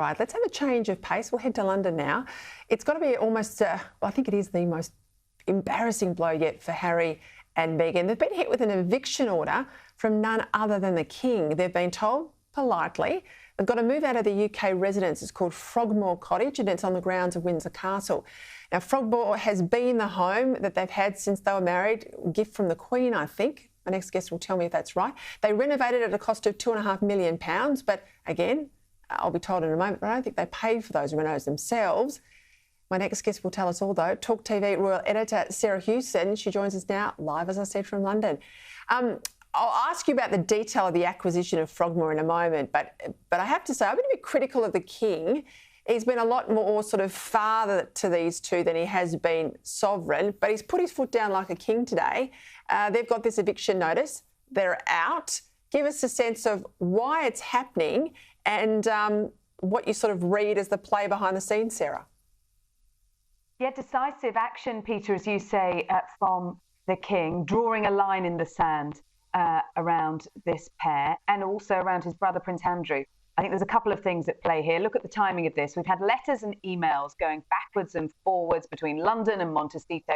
Right, let's have a change of pace. We'll head to London now. It's got to be almost, well, I think it is the most embarrassing blow yet for Harry and Meghan. They've been hit with an eviction order from none other than the King. They've been told politely they've got to move out of the UK residence. It's called Frogmore Cottage and it's on the grounds of Windsor Castle. Now, Frogmore has been the home that they've had since they were married, a gift from the Queen, I think. My next guest will tell me if that's right. They renovated at a cost of £2.5 million, but again, I'll be told in a moment, but I don't think they paid for those renos themselves. My next guest will tell us all, though. TalkTV Royal Editor Sarah Hewson. She joins us now live, as I said, from London. I'll ask you about the detail of the acquisition of Frogmore in a moment, but I have to say I've been a bit critical of the King. He's been a lot more sort of father to these two than he has been sovereign, but he's put his foot down like a king today. They've got this eviction notice. They're out. Give us a sense of why it's happening and what you sort of read as the play behind the scenes, Sarah. Yeah, decisive action, Peter, as you say, from the King, drawing a line in the sand around this pair and also around his brother, Prince Andrew. I think there's a couple of things at play here. Look at the timing of this. We've had letters and emails going backwards and forwards between London and Montecito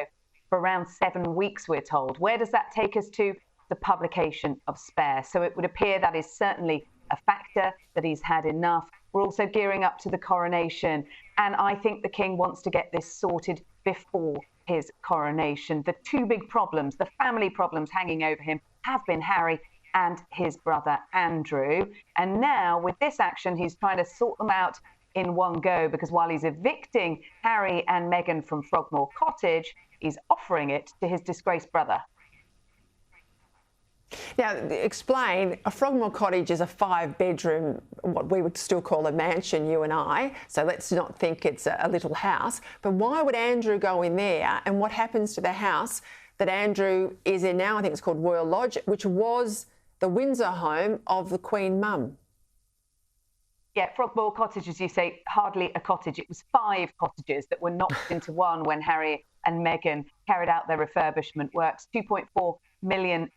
for around 7 weeks, we're told. Where does that take us to? The publication of Spare. So it would appear that is certainly a factor, that he's had enough. We're also gearing up to the coronation. And I think the King wants to get this sorted before his coronation. The two big problems, the family problems hanging over him, have been Harry and his brother Andrew. And now with this action, he's trying to sort them out in one go, because while he's evicting Harry and Meghan from Frogmore Cottage, he's offering it to his disgraced brother. Now, explain, a Frogmore Cottage is a 5-bedroom, what we would still call a mansion, you and I, so let's not think it's a little house. But why would Andrew go in there, and what happens to the house that Andrew is in now? I think it's called Royal Lodge, which was the Windsor home of the Queen Mum. Yeah, Frogmore Cottage, as you say, hardly a cottage. It was 5 cottages that were knocked into one when Harry and Meghan carried out their refurbishment works. £2.4 million,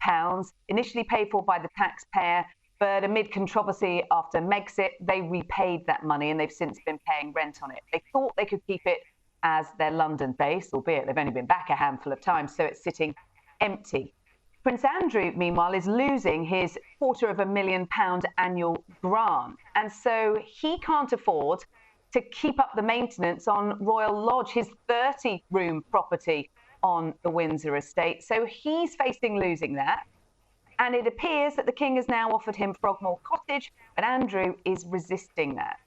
initially paid for by the taxpayer, but amid controversy after Megxit, they repaid that money and they've since been paying rent on it. They thought they could keep it as their London base, albeit they've only been back a handful of times, so it's sitting empty. Prince Andrew, meanwhile, is losing his £250,000 annual grant. And so he can't afford to keep up the maintenance on Royal Lodge, his 30-room property on the Windsor estate. So he's facing losing that. And it appears that the King has now offered him Frogmore Cottage, but Andrew is resisting that.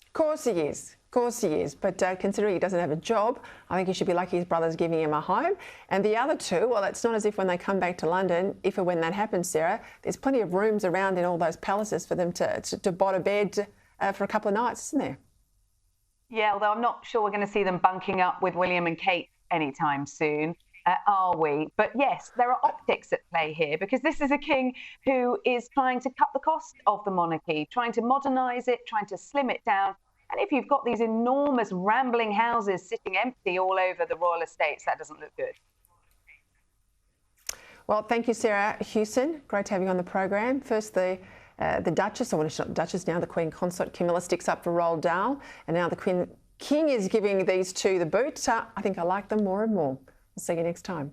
Of course he is. Of course he is. But considering he doesn't have a job, I think he should be lucky his brother's giving him a home. And the other two, well, it's not as if when they come back to London, if or when that happens, Sarah, there's plenty of rooms around in all those palaces for them to bot a bed for a couple of nights, isn't there? Yeah, although I'm not sure we're going to see them bunking up with William and Kate anytime soon, are we? But yes, there are optics at play here, because this is a king who is trying to cut the cost of the monarchy, trying to modernise it, trying to slim it down. And if you've got these enormous rambling houses sitting empty all over the royal estates, that doesn't look good. Well, thank you, Sarah Hewson. Great to have you on the program. First, the Duchess, or well, she's not the Duchess now, the Queen Consort Camilla sticks up for Roald Dahl, and now the King is giving these two the boot. I think I like them more and more. We'll see you next time.